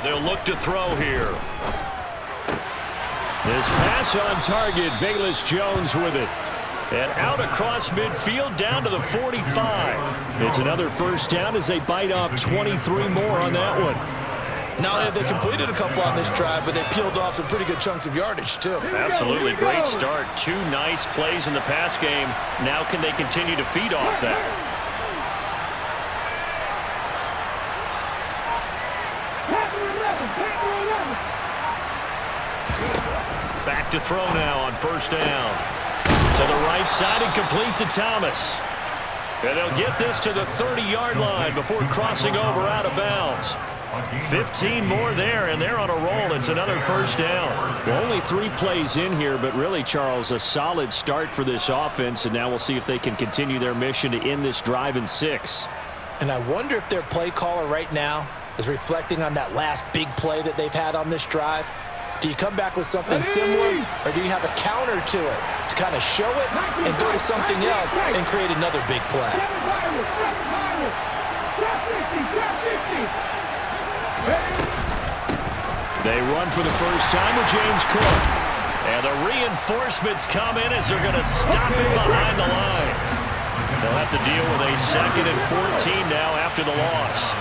They'll look to throw here. This pass on target, Velus Jones with it. And out across midfield down to the 45. It's another first down as they bite off 23 more on that one. Not only have they completed a couple on this drive, but they peeled off some pretty good chunks of yardage, too. Absolutely. Great start. 2 nice plays in the pass game. Now can they continue to feed off that? Back to throw now on first down. To the right side and complete to Thomas. And they'll get this to the 30-yard line before crossing over out of bounds. 15 more there, and they're on a roll. It's another first down. Well, only 3 plays in here, but really, Charles, a solid start for this offense, and now we'll see if they can continue their mission to end this drive in 6. And I wonder if their play caller right now is reflecting on that last big play that they've had on this drive. Do you come back with something similar, or do you have a counter to it to kind of show it and go to something else and create another big play? They run for the first time with James Cook. And the reinforcements come in as they're going to stop him behind the line. They'll have to deal with a 2nd and 14 now after the loss.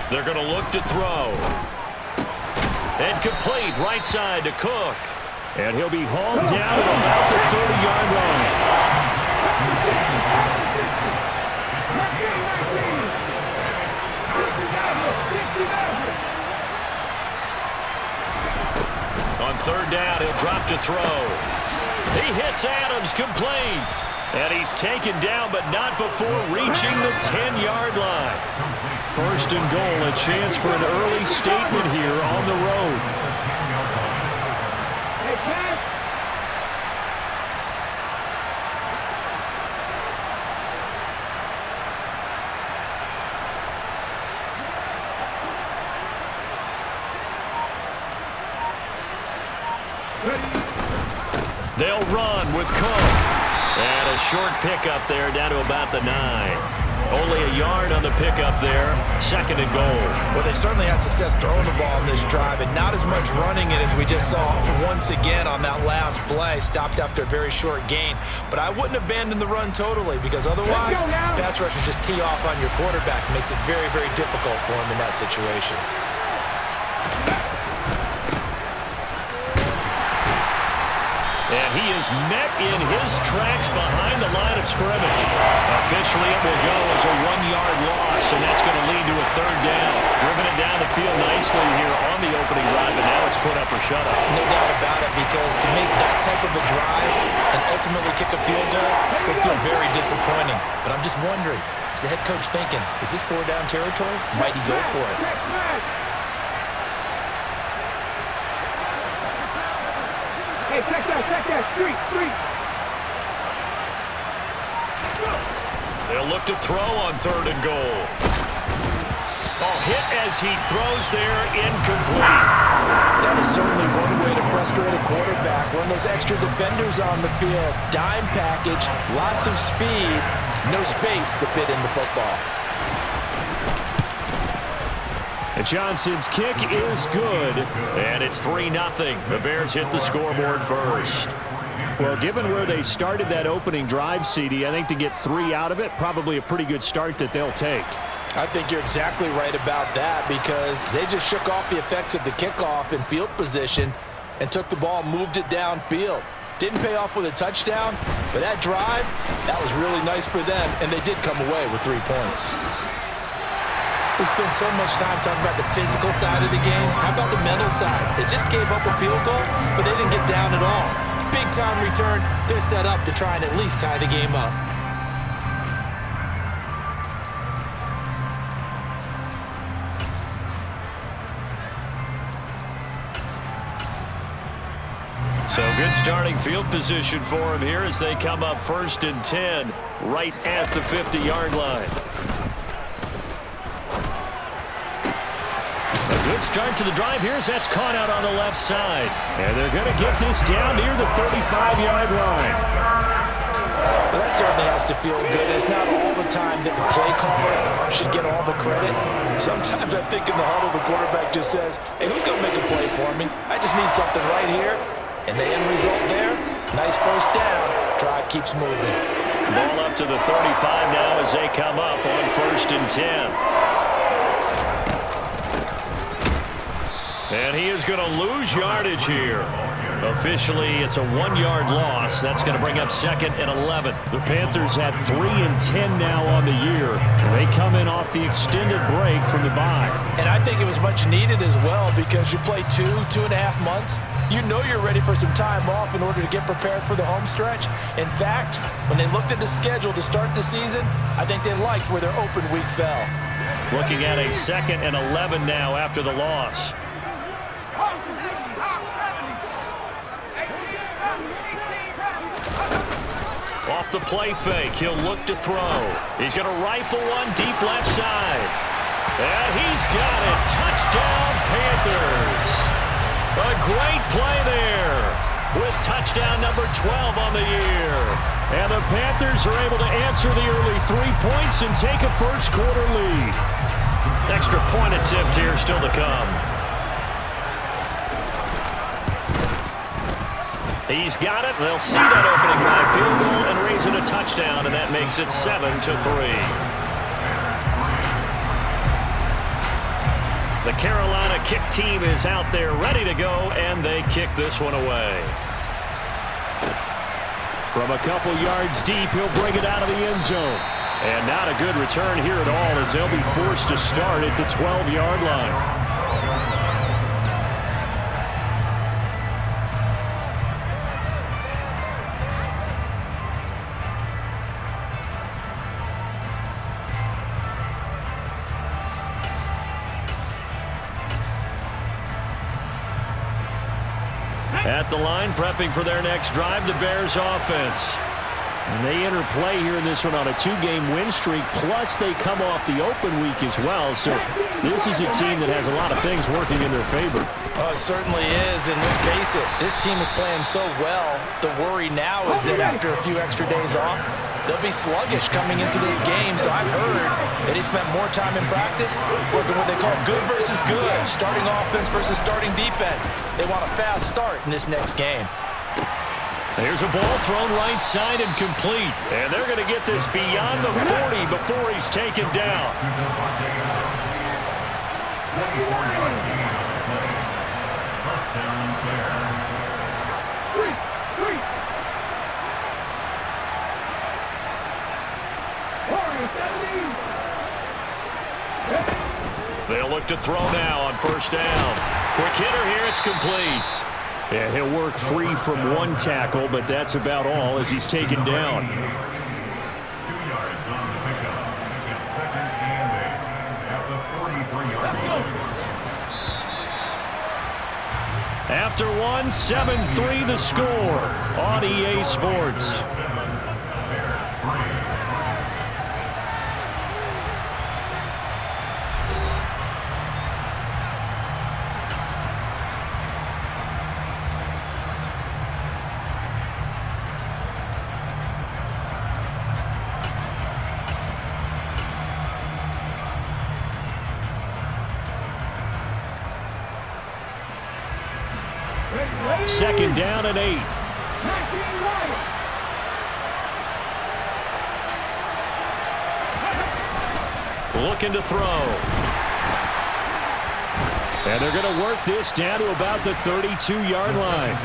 They're going to look to throw. And complete right side to Cook. And he'll be hauled down at about the 30-yard line. On 3rd down, he'll drop to throw. He hits Adams, complete. And he's taken down, but not before reaching the 10-yard line. 1st and goal, a chance for an early statement here on the road. They'll run with Cook. And a short pickup there down to about the 9. Only a yard on the pickup there. 2nd and goal. Well, they certainly had success throwing the ball on this drive, and not as much running it as we just saw once again on that last play. Stopped after a very short gain. But I wouldn't abandon the run totally, because otherwise, pass rushers just tee off on your quarterback. It makes it very, very difficult for him in that situation. And he is met in his tracks behind the line of scrimmage. Officially, it will go as a 1-yard loss, and that's going to lead to a 3rd down. Driven it down the field nicely here on the opening drive, and now it's put up or shut up. No doubt about it, because to make that type of a drive and ultimately kick a field goal would feel very disappointing. But I'm just wondering, is the head coach thinking, is this 4-down territory? Might he go for it? Hey, check that, street. They'll look to throw on 3rd and goal. Oh, hit as he throws there, incomplete. That is certainly one way to frustrate a quarterback. One of those extra defenders on the field. Dime package, lots of speed, no space to fit in the football. Johnson's kick is good, and it's 3-0. The Bears hit the scoreboard first. Well, given where they started that opening drive, CD, I think to get 3 out of it, probably a pretty good start that they'll take. I think you're exactly right about that, because they just shook off the effects of the kickoff in field position and took the ball, moved it downfield. Didn't pay off with a touchdown, but that drive, that was really nice for them, and they did come away with 3 points. We spend so much time talking about the physical side of the game. How about the mental side? They just gave up a field goal, but they didn't get down at all. Big-time return. They're set up to try and at least tie the game up. So good starting field position for him here as they come up 1st and 10 right at the 50-yard line. A good start to the drive here as that's caught out on the left side. And they're going to get this down near the 35-yard line. Well, that certainly has to feel good. It's not all the time that the play caller should get all the credit. Sometimes I think in the huddle the quarterback just says, hey, who's going to make a play for me? I just need something right here. And the end result there, nice first down. Drive keeps moving. Ball up to the 35 now as they come up on 1st and 10. And he is going to lose yardage here. Officially, it's a 1-yard loss. That's going to bring up 2nd and 11. The Panthers had 3 and 10 now on the year. They come in off the extended break from the bye. And I think it was much needed as well because you play 2.5 months. You know you're ready for some time off in order to get prepared for the home stretch. In fact, when they looked at the schedule to start the season, I think they liked where their open week fell. Looking at a 2nd and 11 now after the loss. Off the play fake, he'll look to throw. He's going to rifle one deep left side. And he's got it. Touchdown, Panthers. A great play there with touchdown number 12 on the year. And the Panthers are able to answer the early 3 points and take a first-quarter lead. Extra point attempt here still to come. He's got it. They'll see that opening drive field goal and raise it a touchdown, and that makes it 7-3. The Carolina kick team is out there ready to go, and they kick this one away. From a couple yards deep, he'll bring it out of the end zone. And not a good return here at all as they'll be forced to start at the 12-yard line. At the line, prepping for their next drive, the Bears offense. And they enter play here in this one on a 2-game win streak, plus they come off the open week as well. So this is a team that has a lot of things working in their favor. Oh, it certainly is, and let's face it, this team is playing so well. The worry now is that after a few extra days off, they'll be sluggish coming into this game. So I've heard that he spent more time in practice working what they call good versus good, starting offense versus starting defense. They want a fast start in this next game. There's a ball thrown right side and complete. And they're going to get this beyond the 40 before he's taken down. They'll look to throw now on 1st down. Quick hitter here, it's complete. Yeah, he'll work free from one tackle, but that's about all as he's taken down. After one, 7-3 the score on EA Sports. Second down and 8. Looking to throw. And they're going to work this down to about the 32-yard line.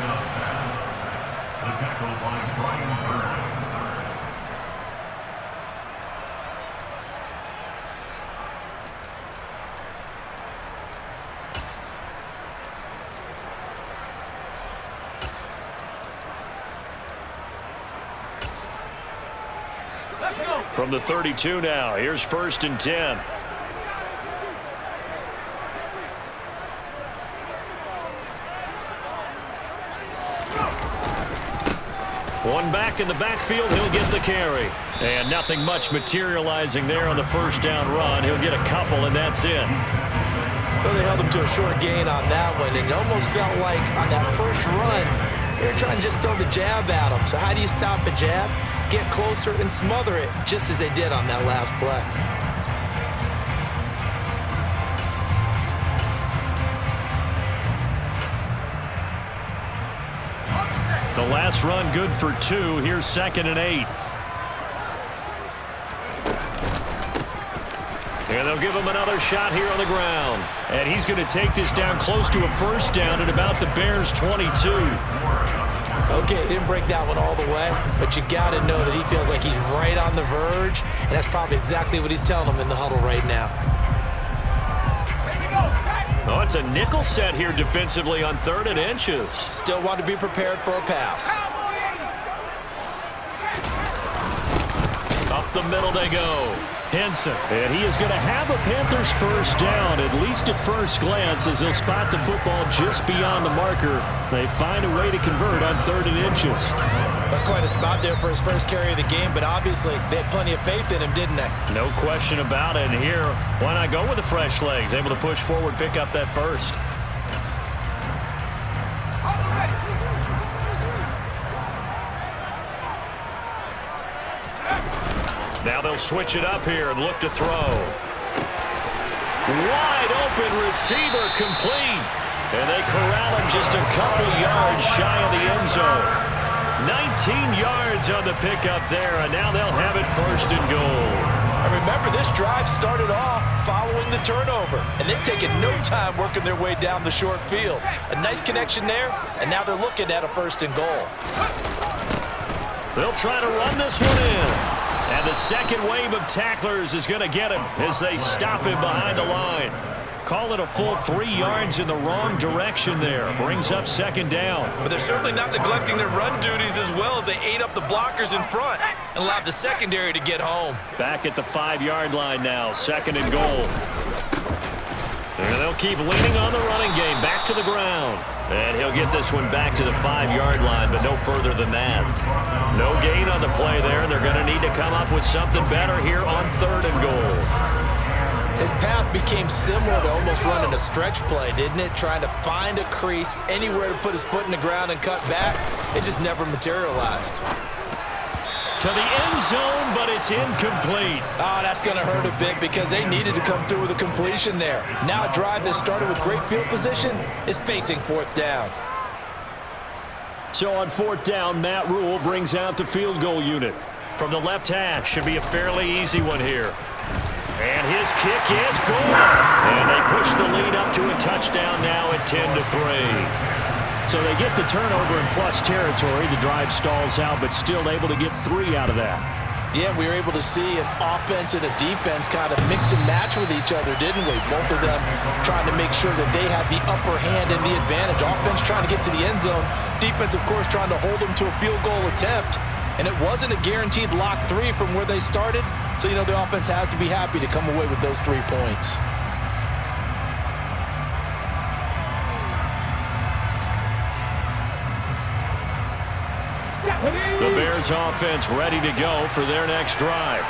From the 32 now, here's 1st and 10. back in the backfield. He'll get the carry. And nothing much materializing there on the first down run. He'll get a couple, and that's it. Well, they held him to a short gain on that one, and it almost felt like on that first run, they were trying to just throw the jab at him. So how do you stop a jab? Get closer and smother it, just as they did on that last play. The last run good for 2. Here's 2nd and 8. And they'll give him another shot here on the ground. And he's going to take this down close to a first down at about the Bears' 22. Okay, he didn't break that one all the way, but you got to know that he feels like he's right on the verge, and that's probably exactly what he's telling them in the huddle right now. Oh, it's a nickel set here defensively on 3rd and inches. Still want to be prepared for a pass. Up the middle they go. Henson. And he is going to have a Panthers first down, at least at first glance, as he'll spot the football just beyond the marker. They find a way to convert on 3rd and inches. That's quite a spot there for his first carry of the game, but obviously they had plenty of faith in him, didn't they? No question about it. And here, why not go with the fresh legs? Able to push forward, pick up that first. Now they'll switch it up here and look to throw. Wide open receiver complete. And they corral him just a couple yards shy of the end zone. 19 yards on the pickup there, and now they'll have it 1st and goal. And remember, this drive started off following the turnover, and they've taken no time working their way down the short field. A nice connection there, and now they're looking at a 1st and goal. They'll try to run this one in. And the second wave of tacklers is going to get him as they stop him behind the line. Call it a full 3 yards in the wrong direction there. Brings up 2nd down. But they're certainly not neglecting their run duties as well as they ate up the blockers in front and allowed the secondary to get home. Back at the 5-yard line now, 2nd and goal. And they'll keep leaning on the running game. Back to the ground. And he'll get this one back to the 5-yard line, but no further than that. No gain on the play there. They're going to need to come up with something better here on 3rd and goal. His path became similar to almost running a stretch play, didn't it? Trying to find a crease, anywhere to put his foot in the ground and cut back. It just never materialized. To the end zone, but it's incomplete. Oh, that's going to hurt a bit because they needed to come through with a completion there. Now a drive that started with great field position is facing 4th down. So on 4th down, Matt Rule brings out the field goal unit. From the left hash, should be a fairly easy one here. And his kick is good. And they push the lead up to a touchdown now at 10-3. So they get the turnover in plus territory. The drive stalls out, but still able to get 3 out of that. Yeah, we were able to see an offense and a defense kind of mix and match with each other, didn't we? Both of them trying to make sure that they have the upper hand and the advantage. Offense trying to get to the end zone. Defense, of course, trying to hold them to a field goal attempt. And it wasn't a guaranteed lock 3 from where they started. So, you know, the offense has to be happy to come away with those 3 points. The Bears offense ready to go for their next drive.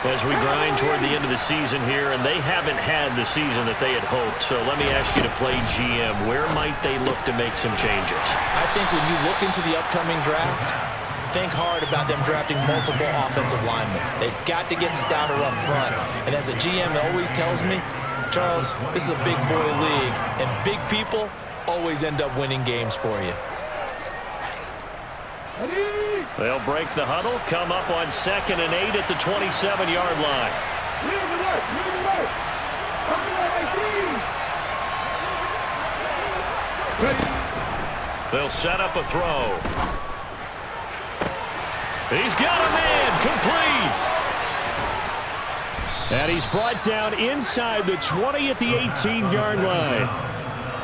As we grind toward the end of the season here, and they haven't had the season that they had hoped. So let me ask you to play GM. Where might they look to make some changes? I think when you look into the upcoming draft, think hard about them drafting multiple offensive linemen. They've got to get stouter up front. And as a GM always tells me, Charles, this is a big boy league, and big people always end up winning games for you. They'll break the huddle, come up on 2nd and 8 at the 27-yard line. They'll set up a throw. He's got a man, complete. And he's brought down inside the 20 at the 18-yard line.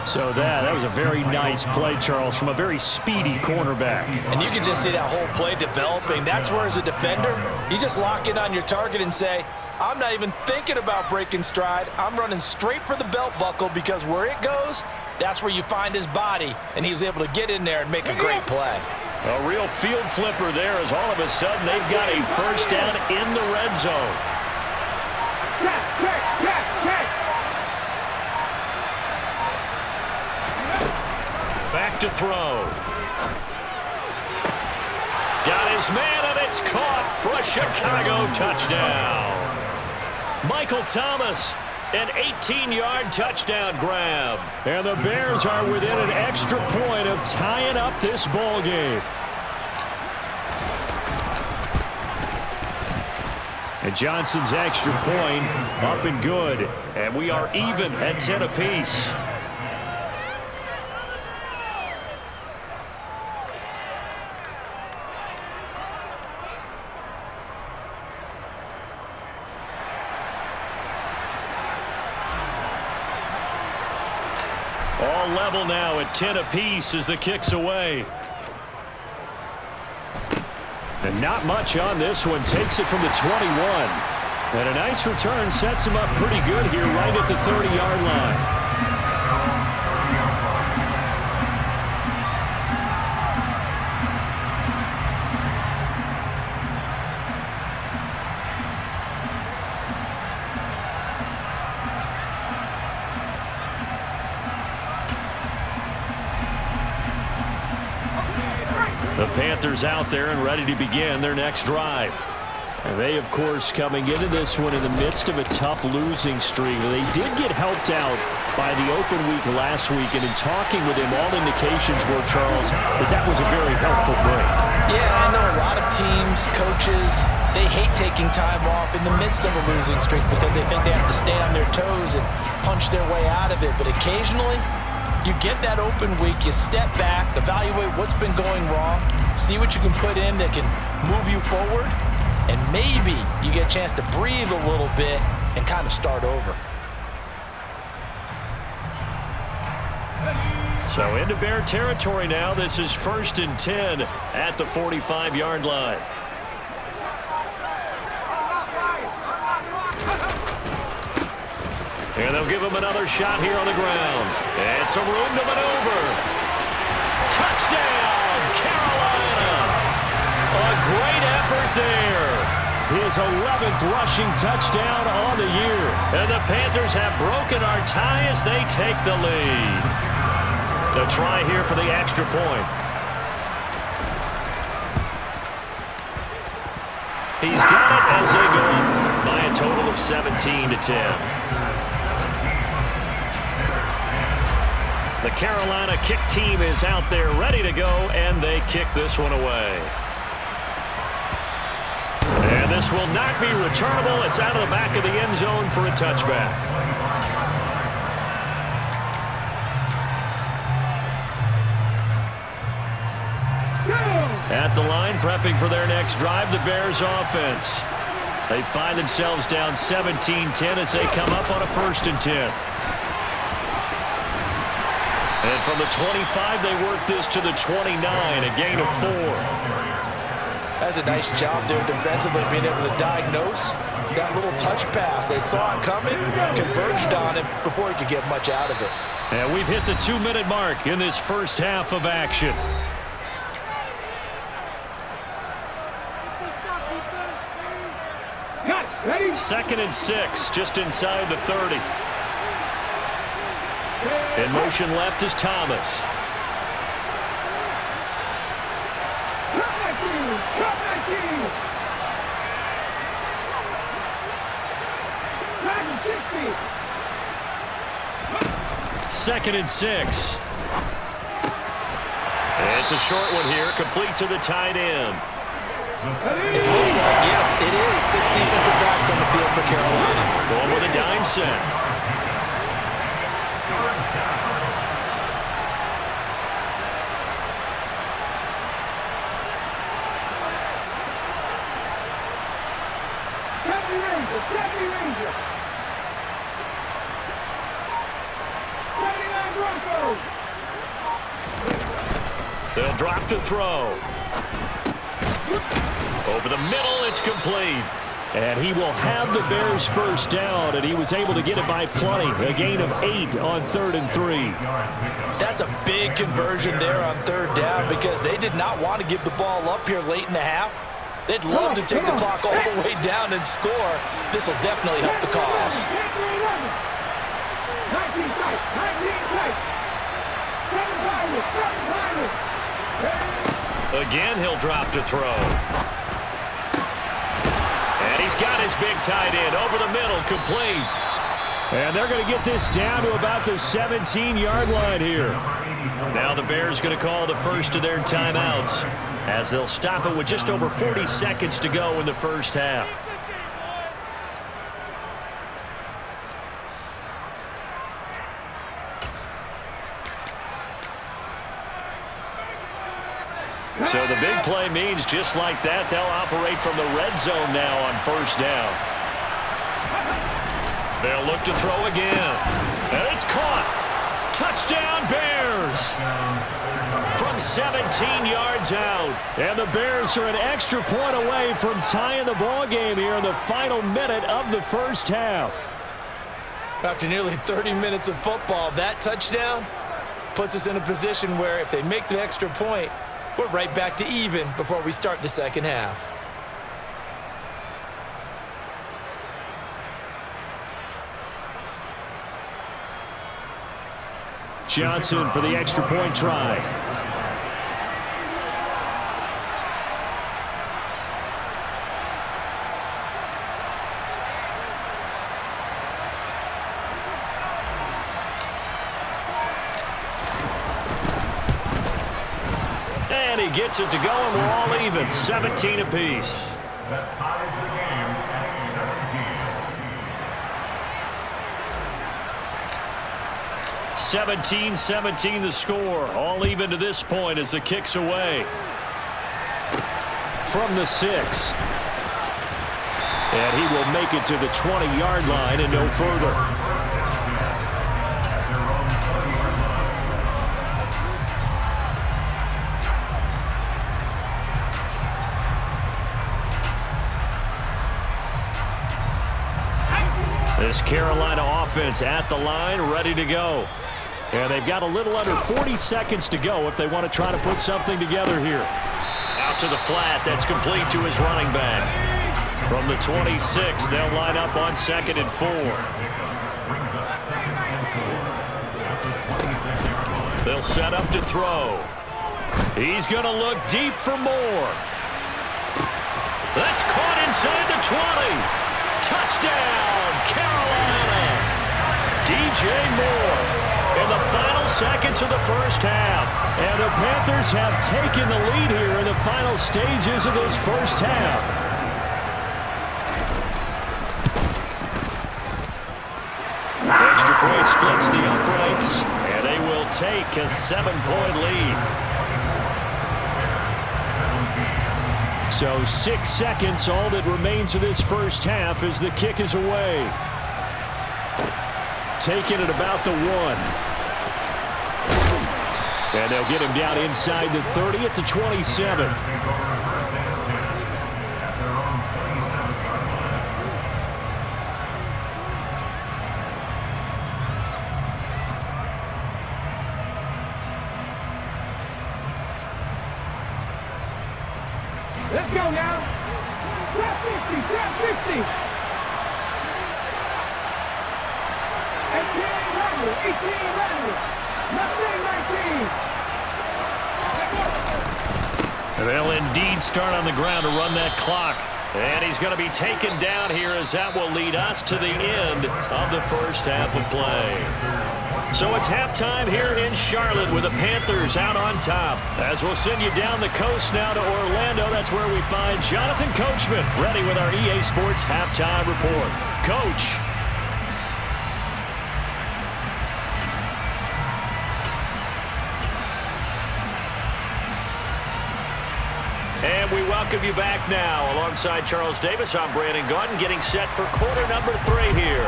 So that was a very nice play, Charles, from a very speedy cornerback. And you can just see that whole play developing. That's where, as a defender, you just lock in on your target and say, I'm not even thinking about breaking stride. I'm running straight for the belt buckle, because where it goes, that's where you find his body. And he was able to get in there and make a great play. A real field flipper there as all of a sudden they've got a first down in the red zone. Back to throw. Got his man, and it's caught for a Chicago touchdown. Michael Thomas, an 18-yard touchdown grab. And the Bears are within an extra point of tying up this ball game. And Johnson's extra point up and good. And we are even at 10 apiece. All level now at 10 apiece as the kick's away. And not much on this one. Takes it from the 21. And a nice return sets him up pretty good here right at the 30-yard line. The Panthers out there and ready to begin their next drive. And they, of course, coming into this one in the midst of a tough losing streak. They did get helped out by the open week last week, and in talking with him, all indications were, Charles, that was a very helpful break. Yeah, I know a lot of teams, coaches, they hate taking time off in the midst of a losing streak because they think they have to stay on their toes and punch their way out of it. But occasionally, you get that open week, you step back, evaluate what's been going wrong, see what you can put in that can move you forward, and maybe you get a chance to breathe a little bit and kind of start over. So into Bear territory now. This is 1st and 10 at the 45-yard line. And they'll give him another shot here on the ground. And some room to maneuver. Touchdown, Carolina. A great effort there. His 11th rushing touchdown on the year. And the Panthers have broken our tie as they take the lead. To try here for the extra point. He's got it as they go up by a total of 17-10. The Carolina kick team is out there ready to go, and they kick this one away. And this will not be returnable. It's out of the back of the end zone for a touchback. At the line, prepping for their next drive, the Bears offense. They find themselves down 17-10 as they come up on a 1st and 10. And from the 25, they work this to the 29, a gain of 4. That's a nice job there defensively, being able to diagnose that little touch pass. They saw it coming, converged on it before he could get much out of it. And we've hit the 2-minute mark in this first half of action. Ready? 2nd and 6, just inside the 30. In motion left is Thomas. Cut that team! Cut that team! Back 2nd and 6. It's a short one here, complete to the tight end. It looks like, yes, it is 6 defensive backs on the field for Carolina. Going with a dime set. Deputy Ranger! 79 Broncos! They'll drop to throw. Over the middle, it's complete. And he will have the Bears first down, and he was able to get it by plenty. A gain of 8 on 3rd and 3. That's a big conversion there on 3rd down because they did not want to give the ball up here late in the half. They'd love to take the clock all the way down and score. This will definitely help the cause. Again, he'll drop to throw. And he's got his big tight end over the middle, complete. And they're going to get this down to about the 17-yard line here. Now the Bears going to call the first of their timeouts as they'll stop it with just over 40 seconds to go in the first half. So the big play means just like that, they'll operate from the red zone now on first down. They'll look to throw again. And it's caught. Touchdown, Bears. From 17 yards out. And the Bears are an extra point away from tying the ball game here in the final minute of the first half. After nearly 30 minutes of football, that touchdown puts us in a position where if they make the extra point, we're right back to even before we start the second half. Johnson for the extra point try. And he gets it to go, and we're all even, 17 apiece. That ties the game at 17. 17-17 the score. All even to this point as the kick's away. From the 6. And he will make it to the 20-yard line and no further. This Carolina offense at the line, ready to go. And they've got a little under 40 seconds to go if they want to try to put something together here. Out to the flat, that's complete to his running back. From the 26, they'll line up on 2nd and 4. They'll set up to throw. He's going to look deep for more. That's caught inside the 20. Touchdown, Carolina! DJ Moore in the final seconds of the first half. And the Panthers have taken the lead here in the final stages of this first half. Extra point splits the uprights, and they will take a 7-point lead. So 6 seconds, all that remains of this first half as the kick is away. Taking it about the 1. And they'll get him down inside the 30 at the 27. Let's go now. Trap 50, trap 50. 18 regular, 18 regular. Nothing 19. And they'll indeed start on the ground to run that clock. And he's going to be taken down here as that will lead us to the end of the first half of play. So it's halftime here in Charlotte with the Panthers out on top. As we'll send you down the coast now to Orlando, that's where we find Jonathan Coachman ready with our EA Sports halftime report. Coach. And we welcome you back now. Alongside Charles Davis, I'm Brandon Gordon, getting set for quarter number 3 here.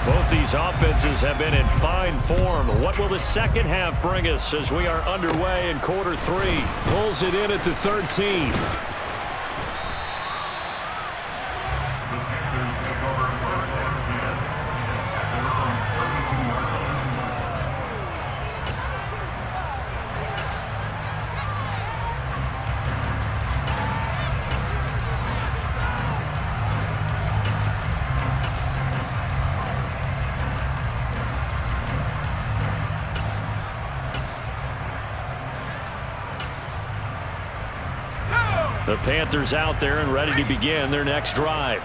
Both these offenses have been in fine form. What will the second half bring us as we are underway in quarter 3? Pulls it in at the 13. The Panthers out there and ready to begin their next drive.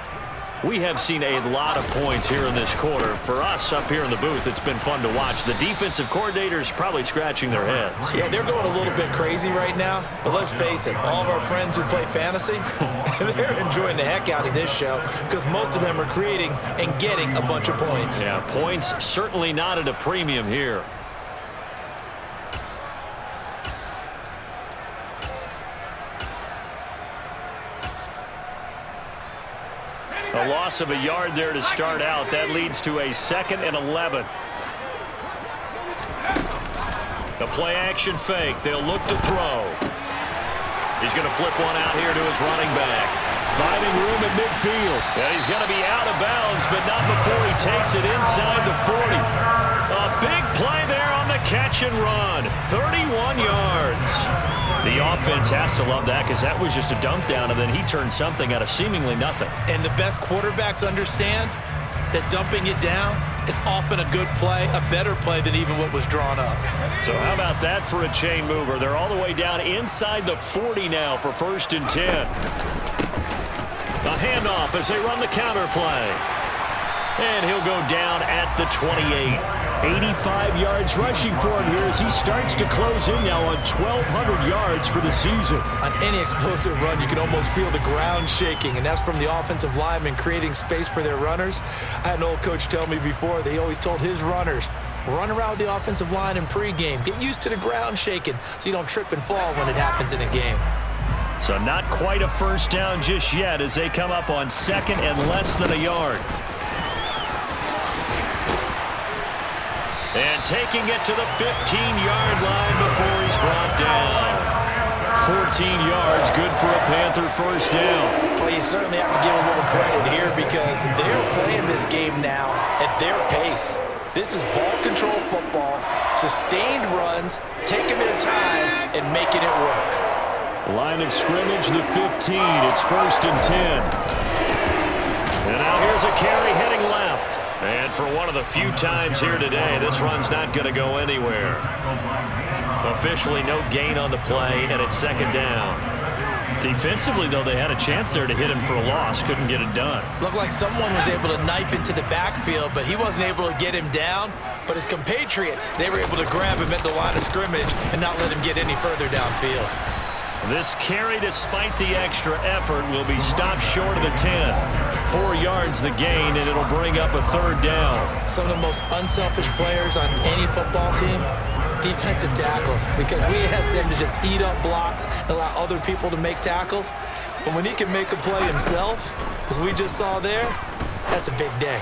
We have seen a lot of points here in this quarter. For us up here in the booth, it's been fun to watch. The defensive coordinators probably scratching their heads. Yeah, they're going a little bit crazy right now. But let's face it, all of our friends who play fantasy, they're enjoying the heck out of this show because most of them are creating and getting a bunch of points. Yeah, points certainly not at a premium here. A loss of a yard there to start out. That leads to a 2nd and 11. The play action fake. They'll look to throw. He's going to flip one out here to his running back. Finding room at midfield. And he's going to be out of bounds, but not before he takes it inside the 40. A big play there on the catch and run. 31 yards. The offense has to love that because that was just a dump down, and then he turned something out of seemingly nothing. And the best quarterbacks understand that dumping it down is often a good play, a better play than even what was drawn up. So how about that for a chain mover? They're all the way down inside the 40 now for 1st and 10. A handoff as they run the counter play. And he'll go down at the 28. 85 yards rushing for him here as he starts to close in now on 1,200 yards for the season. On any explosive run, you can almost feel the ground shaking, and that's from the offensive linemen creating space for their runners. I had an old coach tell me before that he always told his runners, run around the offensive line in pregame. Get used to the ground shaking so you don't trip and fall when it happens in a game. So not quite a first down just yet as they come up on 2nd and less than a yard. And taking it to the 15-yard line before he's brought down. 14 yards, good for a Panther first down. Well, you certainly have to give a little credit here because they're playing this game now at their pace. This is ball control football, sustained runs, taking their time and making it work. Line of scrimmage, the 15. It's 1st and 10. And now here's a carry heading left. And for one of the few times here today, this run's not going to go anywhere. Officially no gain on the play, and it's 2nd down. Defensively, though, they had a chance there to hit him for a loss. Couldn't get it done. Looked like someone was able to knife into the backfield, but he wasn't able to get him down. But his compatriots, they were able to grab him at the line of scrimmage and not let him get any further downfield. This carry, despite the extra effort, will be stopped short of the 10. 4 yards the gain, and it'll bring up a 3rd down. Some of the most unselfish players on any football team, defensive tackles, because we ask them to just eat up blocks and allow other people to make tackles. But when he can make a play himself, as we just saw there, that's a big day.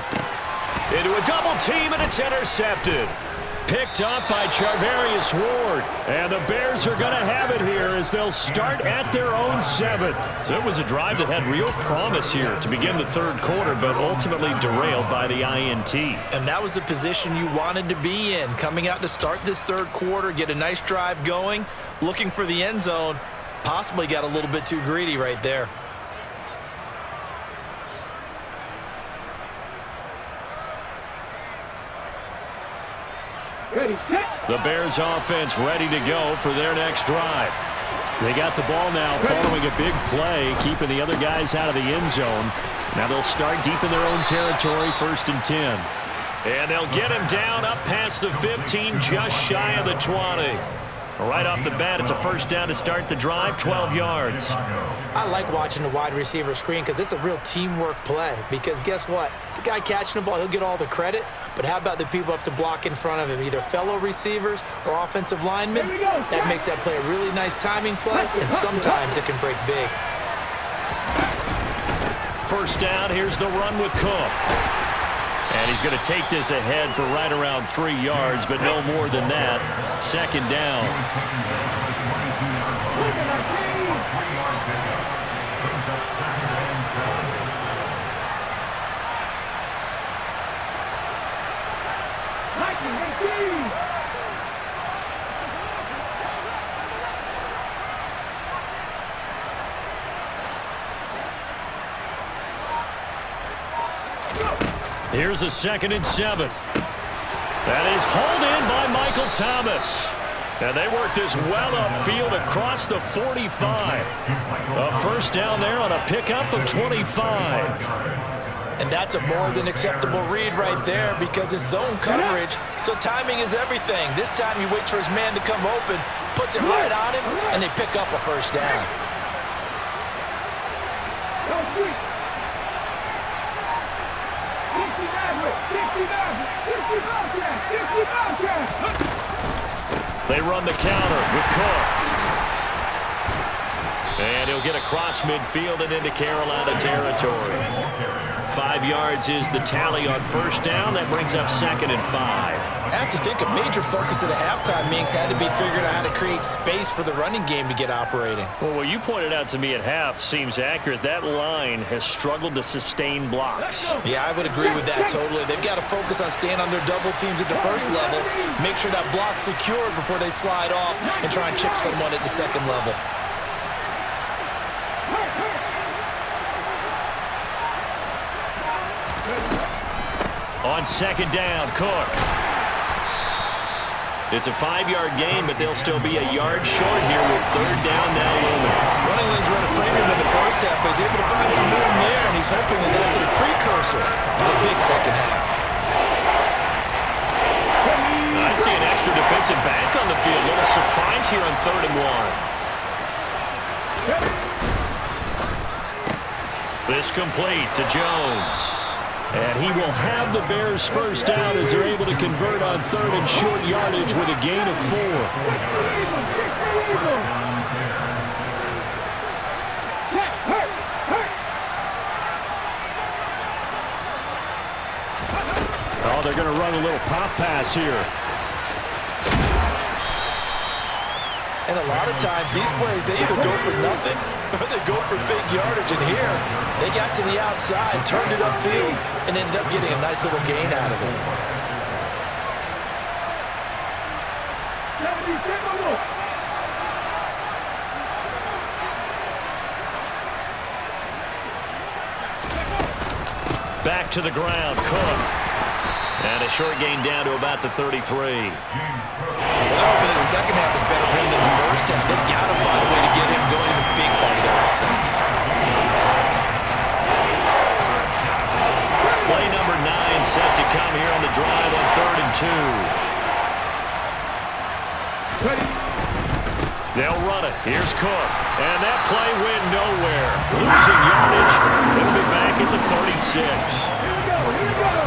Into a double team, and it's intercepted. Picked up by Charvarius Ward. And the Bears are going to have it here as they'll start at their own 7. So it was a drive that had real promise here to begin the 3rd quarter, but ultimately derailed by the INT. And that was the position you wanted to be in, coming out to start this 3rd quarter, get a nice drive going, looking for the end zone. Possibly got a little bit too greedy right there. The Bears offense ready to go for their next drive. They got the ball now following a big play, keeping the other guys out of the end zone. Now they'll start deep in their own territory, 1st and 10. And they'll get him down up past the 15, just shy of the 20. Right off the bat, it's a 1st down to start the drive, 12 yards. I like watching the wide receiver screen because it's a real teamwork play. Because guess what? The guy catching the ball, he'll get all the credit. But how about the people up to block in front of him, either fellow receivers or offensive linemen? That makes that play a really nice timing play, and sometimes it can break big. 1st down, here's the run with Cook. And he's going to take this ahead for right around 3 yards, but no more than that. 2nd down. Here's a 2nd and 7. That is hauled in by Michael Thomas. And they work this well upfield across the 45. A first down there on a pickup of 25. And that's a more than acceptable read right there because it's zone coverage, so timing is everything. This time he waits for his man to come open, puts it right on him, and they pick up a first down. They run the counter with Cook. And he'll get across midfield and into Carolina territory. 5 yards is the tally on first down. That brings up 2nd and 5. I have to think a major focus at a halftime means had to be figuring out how to create space for the running game to get operating. Well, what you pointed out to me at half seems accurate. That line has struggled to sustain blocks. Yeah, I would agree with that totally. They've got to focus on staying on their double teams at the first level, make sure that block's secured before they slide off and try and chip someone at the second level. On second down, Cook. It's a 5-yard gain, but they'll still be a yard short here with third down now looming. Running lanes run a premium in the first half, but he's able to find some room there, and he's hoping that that's a precursor of a big second half. I see an extra defensive back on the field. Little surprise here on 3rd and 1. This complete to Jones. And he will have the Bears first down as they're able to convert on 3rd and short yardage with a gain of 4. Oh, they're going to run a little pop pass here. And a lot of times, these plays, they either go for nothing or they go for big yardage. And here, they got to the outside, turned it upfield, and ended up getting a nice little gain out of it. Back to the ground, Cook. And a short gain down to about the 33. Well, they're hoping that the second half is better for him than the first half. They've got to find a way to get him going. He's a big part of their offense. Play number 9 set to come here on the drive on 3rd and 2. They'll run it. Here's Cook. And that play went nowhere. Losing yardage. It'll be back at the 36. Here we go.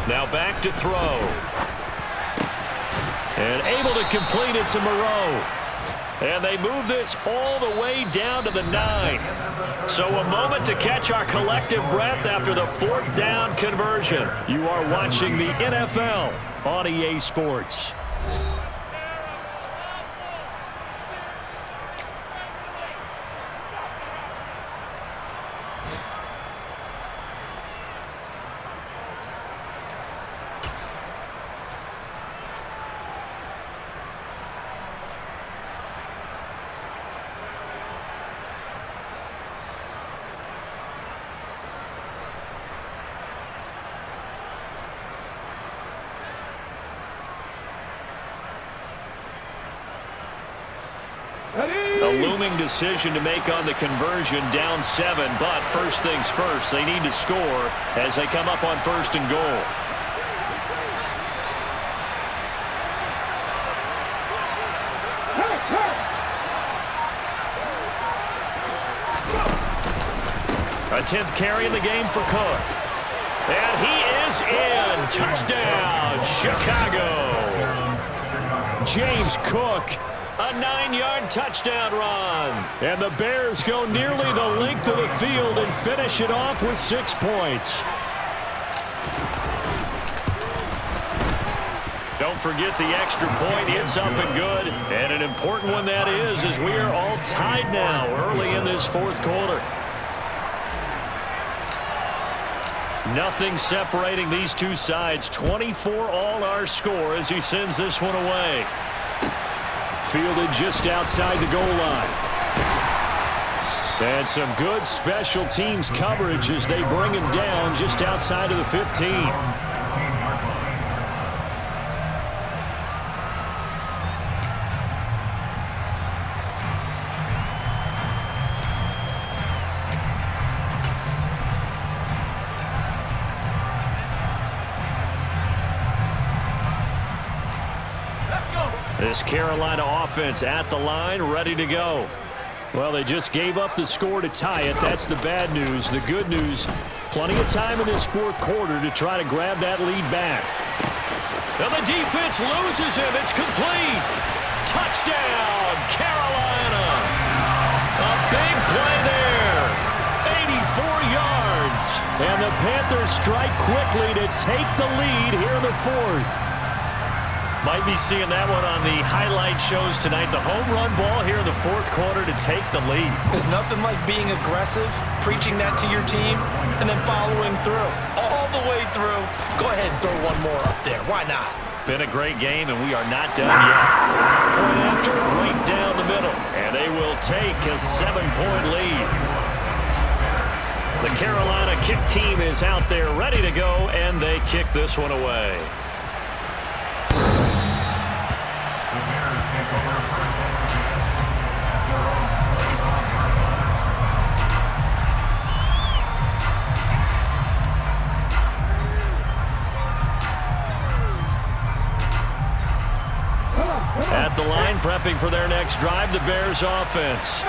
Now back to throw. And able to complete it to Moreau. And they move this all the way down to the 9. So a moment to catch our collective breath after the 4th down conversion. You are watching the NFL on EA Sports. A looming decision to make on the conversion, down 7, but first things first, they need to score as they come up on 1st and goal. A 10th carry in the game for Cook. And he is in. Touchdown, Chicago. James Cook. A 9-yard touchdown run. And the Bears go nearly the length of the field and finish it off with 6 points. Don't forget the extra point. It's up and good. And an important one that is, as we are all tied now early in this 4th quarter. Nothing separating these two sides. 24 all our score as he sends this one away. Fielded just outside the goal line. And some good special teams coverage as they bring him down just outside of the 15. This Carolina offense at the line, ready to go. Well, they just gave up the score to tie it. That's the bad news. The good news, plenty of time in this fourth quarter to try to grab that lead back. And the defense loses him. It's complete. Touchdown, Carolina. A big play there. 84 yards. And the Panthers strike quickly to take the lead here in the fourth. Might be seeing that one on the highlight shows tonight. The home run ball here in the fourth quarter to take the lead. There's nothing like being aggressive, preaching that to your team, and then following through. All the way through. Go ahead and throw one more up there. Why not? Been a great game, and we are not done yet. Point after, right down the middle. And they will take a 7-point lead. The Carolina kick team is out there ready to go, and they kick this one away. At the line, prepping for their next drive, the Bears offense.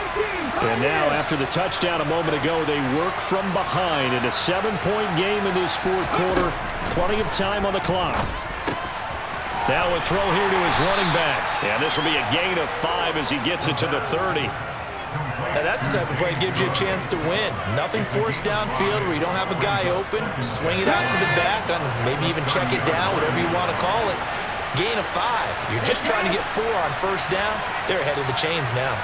And now, after the touchdown a moment ago, they work from behind in a 7-point game in this fourth quarter. Plenty of time on the clock. Now a throw here to his running back. And this will be a gain of 5 as he gets it to the 30. Now that's the type of play that gives you a chance to win. Nothing forced downfield where you don't have a guy open. Swing it out to the back, and maybe even check it down, whatever you want to call it. Gain of 5. You're just trying to get 4 on first down. They're ahead of the chains now.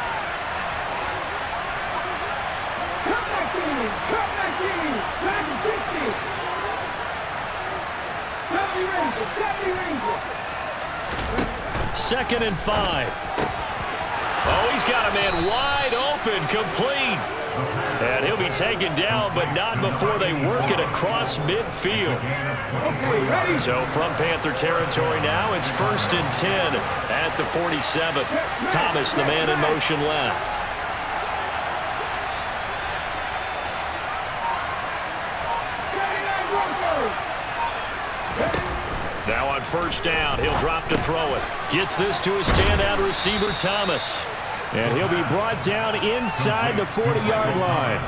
Second and 5. Oh, he's got a man wide open, complete. And he'll be taken down, but not before they work it across midfield. So from Panther territory now, it's 1st and 10 at the 47. Thomas, the man in motion left. Now on first down, he'll drop to throw it. Gets this to a standout receiver, Thomas. And he'll be brought down inside the 40-yard line.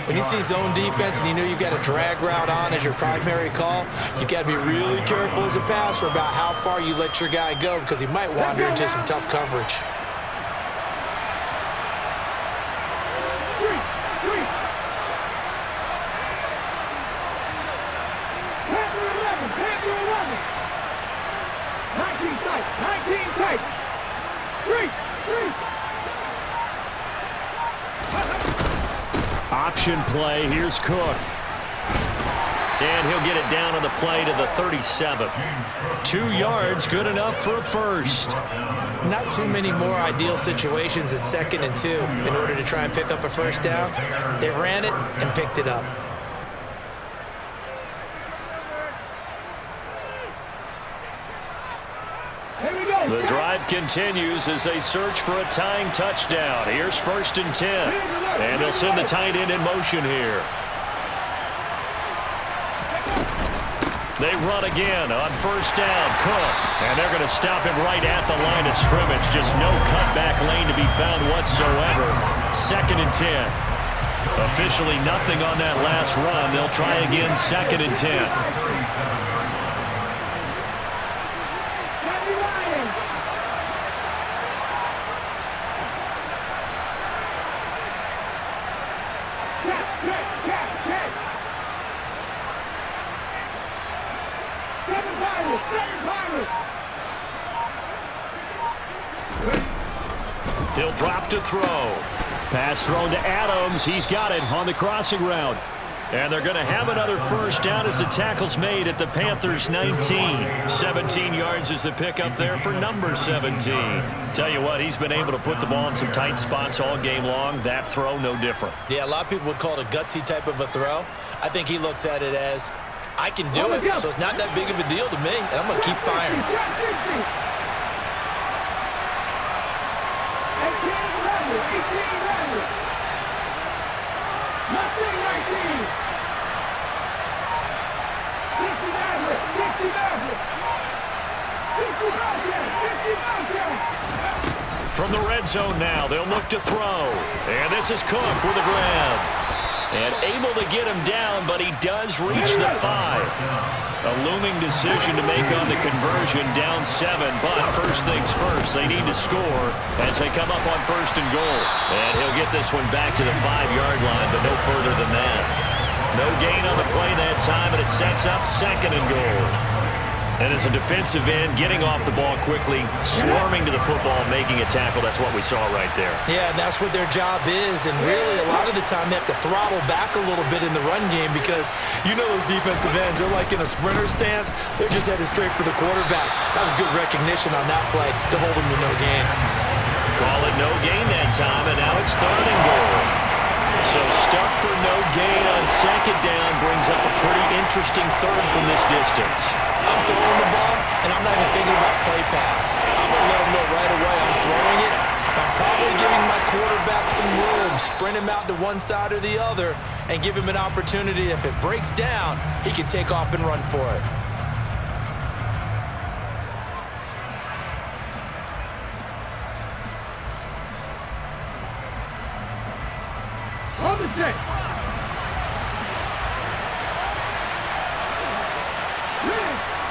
When you see zone defense and you know you've got a drag route on as your primary call, you've got to be really careful as a passer about how far you let your guy go because he might wander into some tough coverage. Option play. Here's Cook. And he'll get it down on the play to the 37. 2 yards, good enough for a first. Not too many more ideal situations at 2nd and 2 in order to try and pick up a first down. They ran it and picked it up. The drive continues as they search for a tying touchdown. Here's 1st and 10. And they'll send the tight end in motion here. They run again on first down. Cook. And they're going to stop him right at the line of scrimmage. Just no cutback lane to be found whatsoever. 2nd and 10. Officially nothing on that last run. They'll try again 2nd and 10. He'll drop to throw. Pass thrown to Adams. He's got it on the crossing route. And they're going to have another first down as the tackle's made at the Panthers' 19. 17 yards is the pickup there for number 17. Tell you what, he's been able to put the ball in some tight spots all game long. That throw, no different. Yeah, a lot of people would call it a gutsy type of a throw. I think he looks at it as, I can do it, so it's not that big of a deal to me, and I'm going to keep firing. From the red zone now, they'll look to throw. And this is Cook with a grab. And able to get him down, but he does reach the 5. A looming decision to make on the conversion, down 7. But first things first, they need to score as they come up on first and goal. And he'll get this one back to the 5-yard line, but no further than that. No gain on the play that time, and it sets up second and goal. And as a defensive end, getting off the ball quickly, swarming to the football, making a tackle, that's what we saw right there. Yeah, and that's what their job is. And really, a lot of the time, they have to throttle back a little bit in the run game because you know those defensive ends, they're like in a sprinter stance. They're just headed straight for the quarterback. That was good recognition on that play to hold them to no gain. Call it no gain that time, and now it's third and goal. So stuff for no gain on second down brings up a pretty interesting third from this distance. I'm throwing the ball, and I'm not even thinking about play pass. I'm going to let him know right away I'm throwing it. I'm probably giving my quarterback some room, sprint him out to one side or the other, and give him an opportunity. If it breaks down, he can take off and run for it.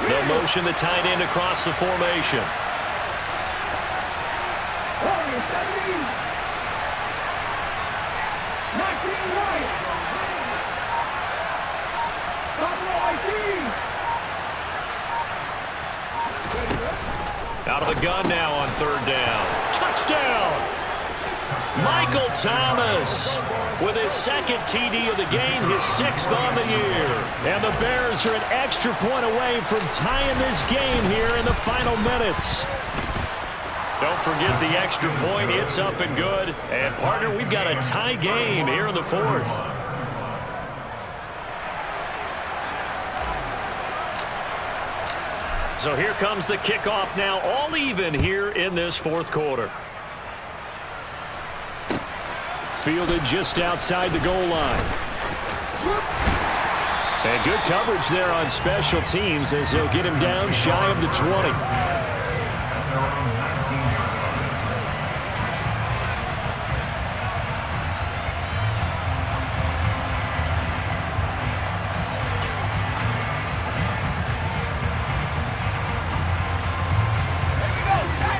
They'll motion the tight end across the formation. Out of the gun now on third down. Touchdown! Michael Thomas with his second TD of the game, his 6th on the year. And the Bears are an extra point away from tying this game here in the final minutes. Don't forget the extra point. It's up and good. And, partner, we've got a tie game here in the 4th. So here comes the kickoff now, all even here in this 4th quarter. Fielded just outside the goal line. And good coverage there on special teams as they'll get him down shy of the 20.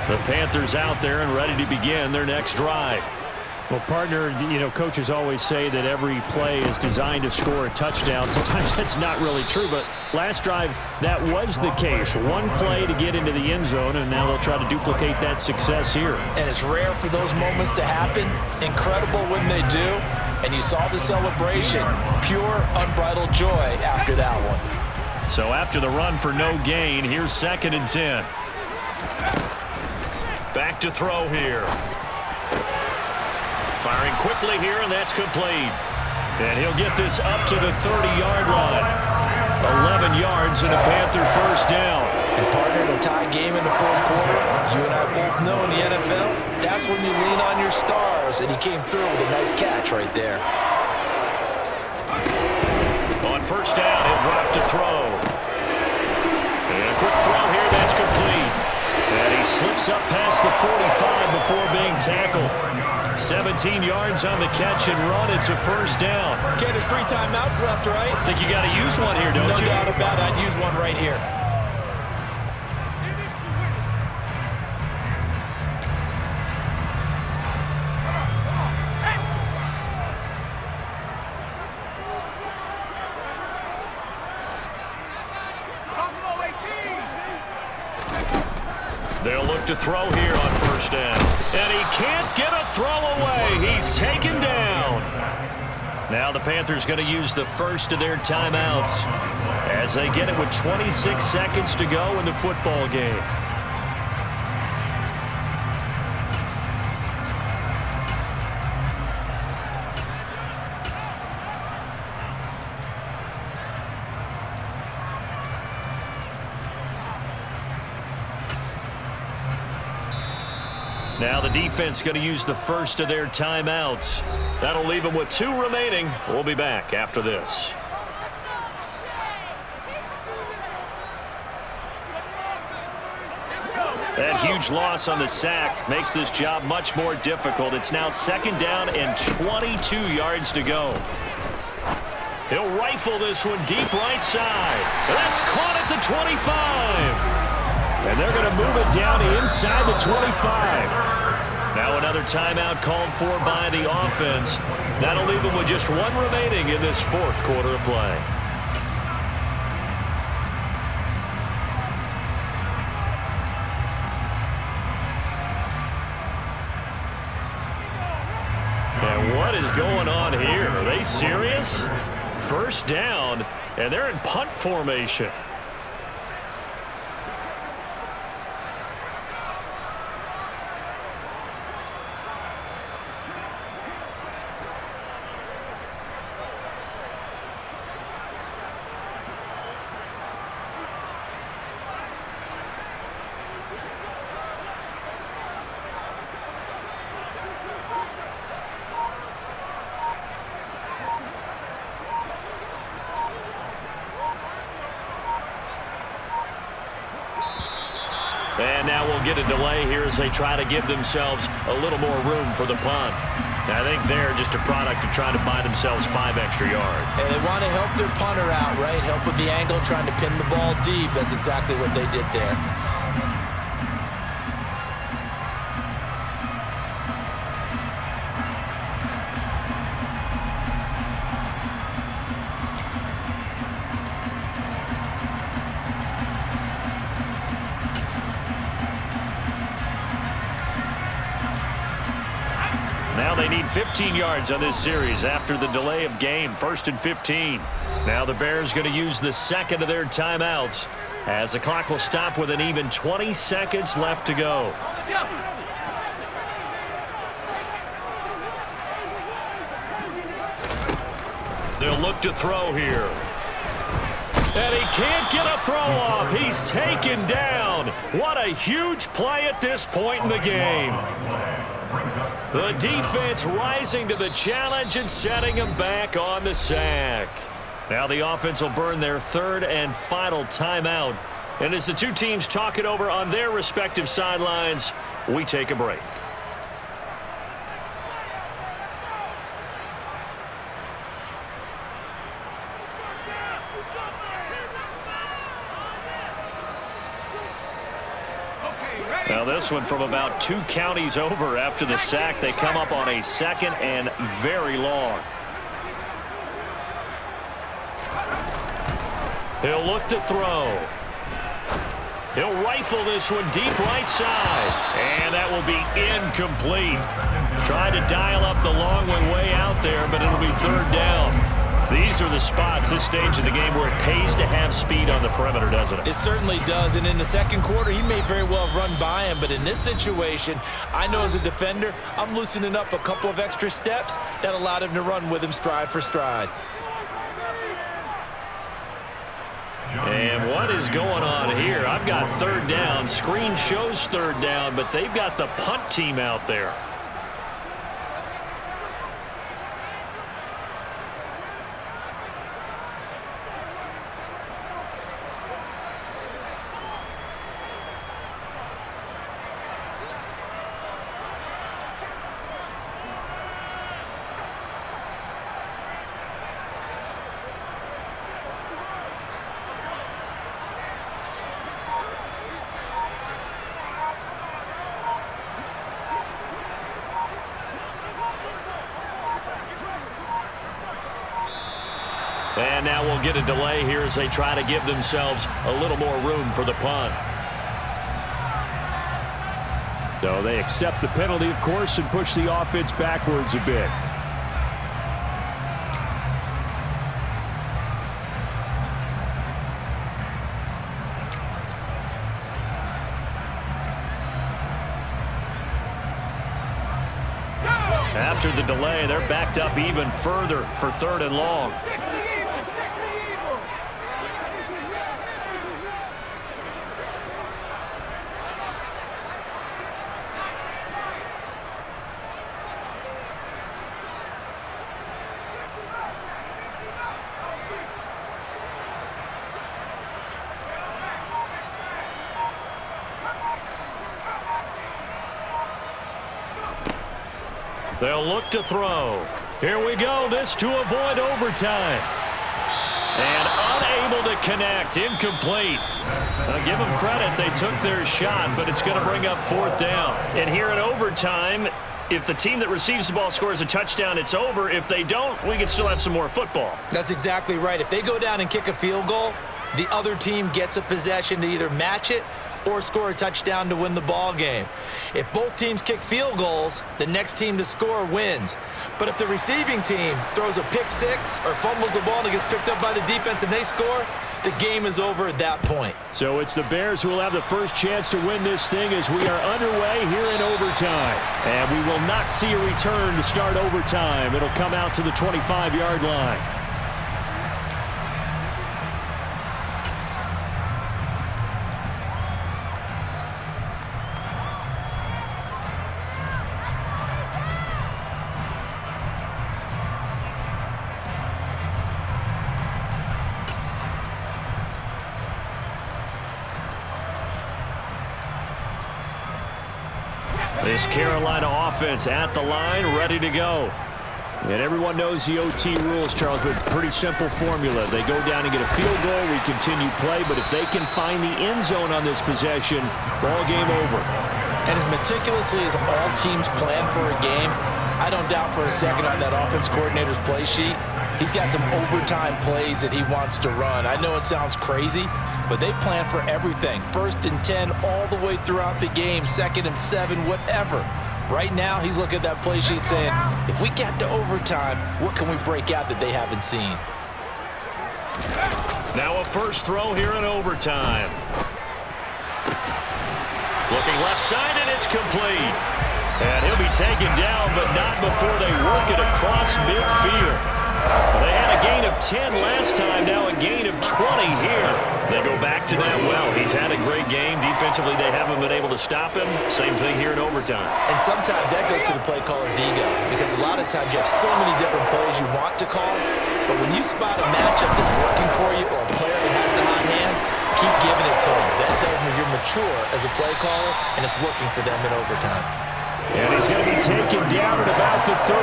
The Panthers out there and ready to begin their next drive. Well, partner, you know, coaches always say that every play is designed to score a touchdown. Sometimes that's not really true, but last drive, that was the case. One play to get into the end zone, and now they'll try to duplicate that success here. And it's rare for those moments to happen. Incredible when they do. And you saw the celebration. Pure, unbridled joy after that one. So after the run for no gain, here's 2nd and 10. Back to throw here. Firing quickly here, and that's complete. And he'll get this up to the 30-yard line. 11 yards and a Panther first down. And partner, in a tie game in the 4th quarter, you and I both know in the NFL, that's when you lean on your stars, and he came through with a nice catch right there. On first down, he'll drop to throw. And a quick throw here, that's complete. And he slips up past the 45 before being tackled. 17 yards on the catch and run. It's a first down. Ken, there's 3 timeouts left, right? I think you got to use one here, don't you? No doubt about it. I'd use one right here. They'll look to throw here on first down. And he can't get a throw away. He's taken down. Now the Panthers going to use the first of their timeouts as they get it with 26 seconds to go in the football game. Now the defense going to use the first of their timeouts. That'll leave them with 2 remaining. We'll be back after this. That huge loss on the sack makes this job much more difficult. It's now 2nd down and 22 yards to go. He'll rifle this one deep right side. That's caught at the 25. And they're going to move it down inside the 25. Now another timeout called for by the offense. That'll leave them with just 1 remaining in this 4th quarter of play. And what is going on here? Are they serious? 1st down, and they're in punt formation. And now we'll get a delay here as they try to give themselves a little more room for the punt. I think they're just a product of trying to buy themselves 5 extra yards. And they want to help their punter out, right? Help with the angle, trying to pin the ball deep. That's exactly what they did there. Now they need 15 yards on this series after the delay of game. 1st and 15. Now the Bears going to use the 2nd of their timeouts as the clock will stop with an even 20 seconds left to go. They'll look to throw here. And he can't get a throw off. He's taken down. What a huge play at this point in the game. The defense rising to the challenge and setting him back on the sack. Now the offense will burn their 3rd and final timeout. And as the 2 teams talk it over on their respective sidelines, we take a break. Now this one from about 2 counties over after the sack. They come up on a 2nd and very long. He'll look to throw. He'll rifle this one deep right side. And that will be incomplete. Trying to dial up the long way out there, but it'll be 3rd down. These are the spots, this stage of the game, where it pays to have speed on the perimeter, doesn't it? It certainly does, and in the 2nd quarter, he may very well have run by him, but in this situation, I know as a defender, I'm loosening up a couple of extra steps that allowed him to run with him stride for stride. And what is going on here? I've got 3rd down. Screen shows 3rd down, but they've got the punt team out there. And now we'll get a delay here as they try to give themselves a little more room for the punt. So they accept the penalty, of course, and push the offense backwards a bit. After the delay, they're backed up even further for 3rd and long. They'll look to throw. Here we go. This to avoid overtime. And unable to connect. Incomplete. I'll give them credit. They took their shot, but it's going to bring up 4th down. And here in overtime, if the team that receives the ball scores a touchdown, it's over. If they don't, we can still have some more football. That's exactly right. If they go down and kick a field goal, the other team gets a possession to either match it or score a touchdown to win the ball game. If both teams kick field goals, the next team to score wins. But if the receiving team throws a pick six or fumbles the ball and it gets picked up by the defense and they score, the game is over at that point. So it's the Bears who will have the first chance to win this thing as we are underway here in overtime. And we will not see a return to start overtime. It'll come out to the 25-yard line. This Carolina offense at the line, ready to go. And everyone knows the OT rules, Charles, but pretty simple formula. They go down and get a field goal, we continue play, but if they can find the end zone on this possession, ball game over. And as meticulously as all teams plan for a game, I don't doubt for a second on that offense coordinator's play sheet, he's got some overtime plays that he wants to run. I know it sounds crazy, but they plan for everything. 1st and 10 all the way throughout the game, 2nd and 7, whatever. Right now, he's looking at that play sheet saying, if we get to overtime, what can we break out that they haven't seen? Now a first throw here in overtime. Looking left side, and it's complete. And he'll be taken down, but not before they work it across midfield. They had a gain of 10 last time, now a gain of 20 here. They go back to that well. He's had a great game. Defensively, they haven't been able to stop him. Same thing here in overtime. And sometimes that goes to the play caller's ego, because a lot of times you have so many different plays you want to call, but when you spot a matchup that's working for you or a player that has the hot hand, keep giving it to him. That tells me you're mature as a play caller, and it's working for them in overtime. And he's going to be taken down at about the 33.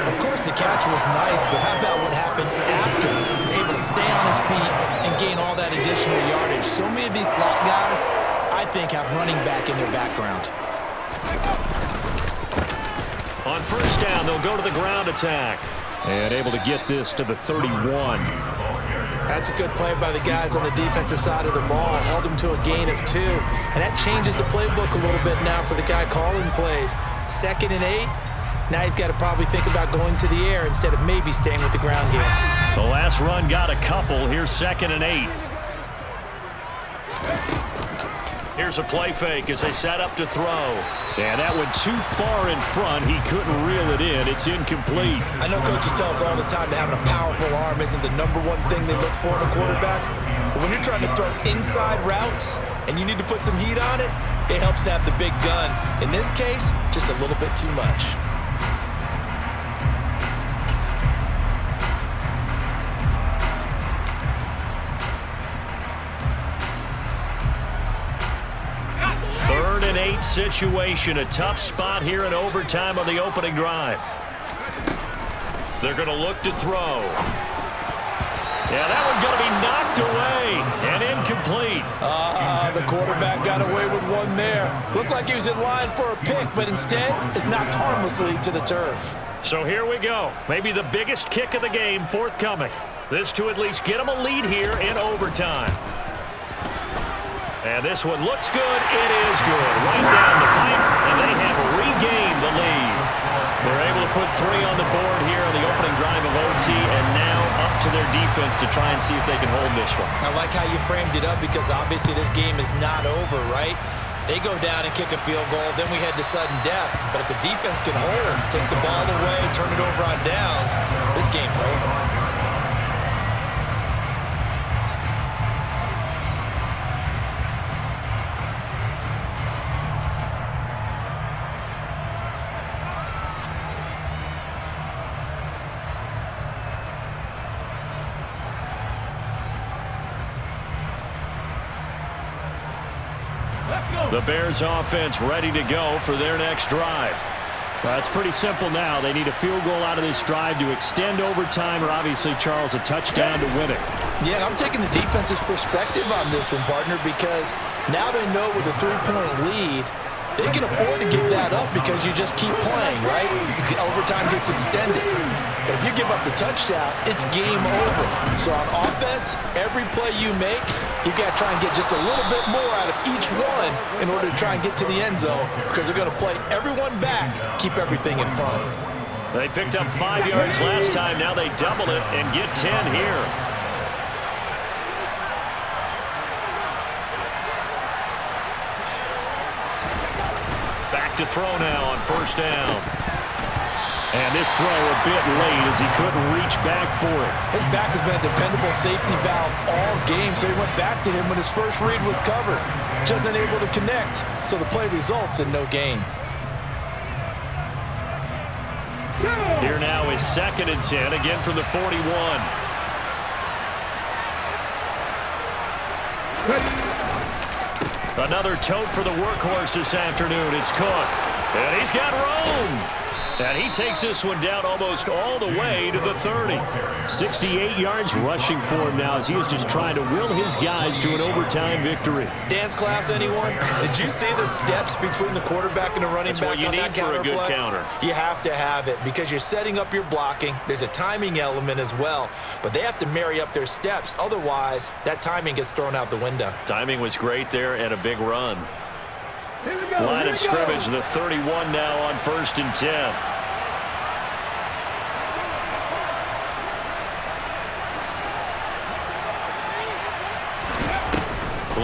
Of course, the catch was nice, but how about what happened after? Able to stay on his feet and gain all that additional yardage. So many of these slot guys, I think, have running back in their background. On first down, they'll go to the ground attack. And able to get this to the 31. That's a good play by the guys on the defensive side of the ball. Held him to a gain of 2. And that changes the playbook a little bit now for the guy calling plays. 2nd and 8. Now he's got to probably think about going to the air instead of maybe staying with the ground game. The last run got a couple. Here's 2nd and 8. Here's a play fake as they set up to throw. And that went too far in front. He couldn't reel it in. It's incomplete. I know coaches tell us all the time that having a powerful arm isn't the #1 thing they look for in a quarterback. But when you're trying to throw inside routes and you need to put some heat on it, it helps to have the big gun. In this case, just a little bit too much. Third and 8 situation. A tough spot here in overtime on the opening drive. They're going to look to throw. Yeah, that one's going to be knocked away and incomplete. The quarterback got away with one there. Looked like he was in line for a pick, but instead is knocked harmlessly to the turf. So here we go. Maybe the biggest kick of the game forthcoming. This to at least get them a lead here in overtime. And this one looks good. It is good. Right down the pipe, and they have regained the lead. They're able to put 3 on the board here on the opening drive of OT, and now up to their defense to try and see if they can hold this one. I like how you framed it up, because obviously this game is not over, right? They go down and kick a field goal, then we head to sudden death. But if the defense can hold, take the ball away, turn it over on downs, this game's over. The Bears offense ready to go for their next drive. Well, it's pretty simple now. They need a field goal out of this drive to extend overtime or obviously, Charles, a touchdown to win it. Yeah, I'm taking the defense's perspective on this one, partner, because now they know with a 3-point lead, they can afford to give that up because you just keep playing, right? Overtime gets extended. But if you give up the touchdown, it's game over. So on offense, every play you make, you've got to try and get just a little bit more out of each one in order to try and get to the end zone because they're going to play everyone back, keep everything in front. They picked up 5 yards last time. Now they double it and get 10 here. To throw now on first down. And this throw a bit late as he couldn't reach back for it. His back has been a dependable safety valve all game, so he went back to him when his first read was covered. Just unable to connect, so the play results in no gain. Here now is 2nd and 10, again from the 41. Another tote for the workhorse this afternoon. It's Cook. And he's got room. And he takes this one down almost all the way to the 30. 68 yards rushing for him now as he is just trying to will his guys to an overtime victory. Dance class, anyone? Did you see the steps between the quarterback and the running back on that counter play? That's what you need for a good counter. You have to have it because you're setting up your blocking. There's a timing element as well, but they have to marry up their steps. Otherwise, that timing gets thrown out the window. Timing was great there and a big run. Line of scrimmage, the 31 now on 1st and 10.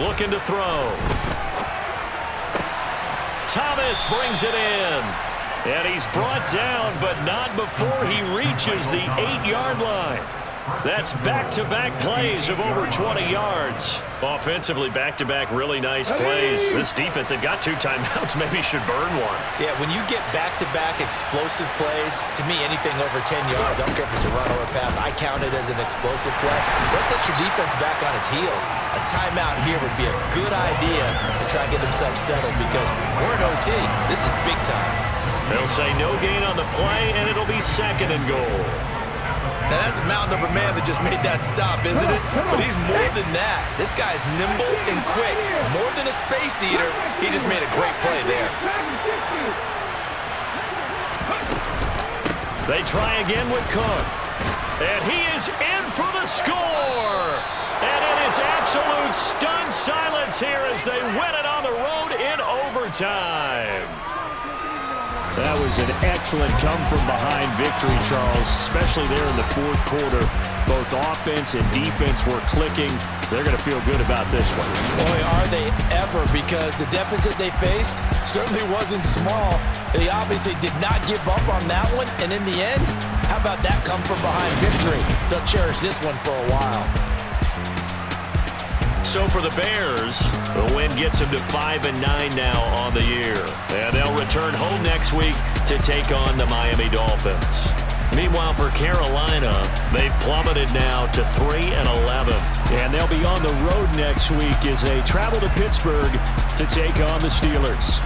Looking to throw. Thomas brings it in. And he's brought down, but not before he reaches the 8-yard line. That's back-to-back plays of over 20 yards. Offensively, back-to-back really nice plays. This defense, they've got 2 timeouts, maybe should burn one. Yeah, when you get back-to-back explosive plays, to me, anything over 10 yards, I don't care if it's a run or a pass, I count it as an explosive play. Let's set your defense back on its heels. A timeout here would be a good idea to try and get themselves settled because we're in OT. This is big time. They'll say no gain on the play, and it'll be 2nd and goal. Now, that's a mountain of a man that just made that stop, isn't it? But he's more than that. This guy's nimble and quick. More than a space eater, he just made a great play there. They try again with Cook. And he is in for the score. And it is absolute stunned silence here as they win it on the road in overtime. That was an excellent come-from-behind victory, Charles, especially there in the 4th quarter. Both offense and defense were clicking. They're going to feel good about this one. Boy, are they ever, because the deficit they faced certainly wasn't small. They obviously did not give up on that one, and in the end, how about that come-from-behind victory? They'll cherish this one for a while. So for the Bears, the win gets them to 5-9 now on the year. And they'll return home next week to take on the Miami Dolphins. Meanwhile, for Carolina, they've plummeted now to 3-11. And they'll be on the road next week as they travel to Pittsburgh to take on the Steelers.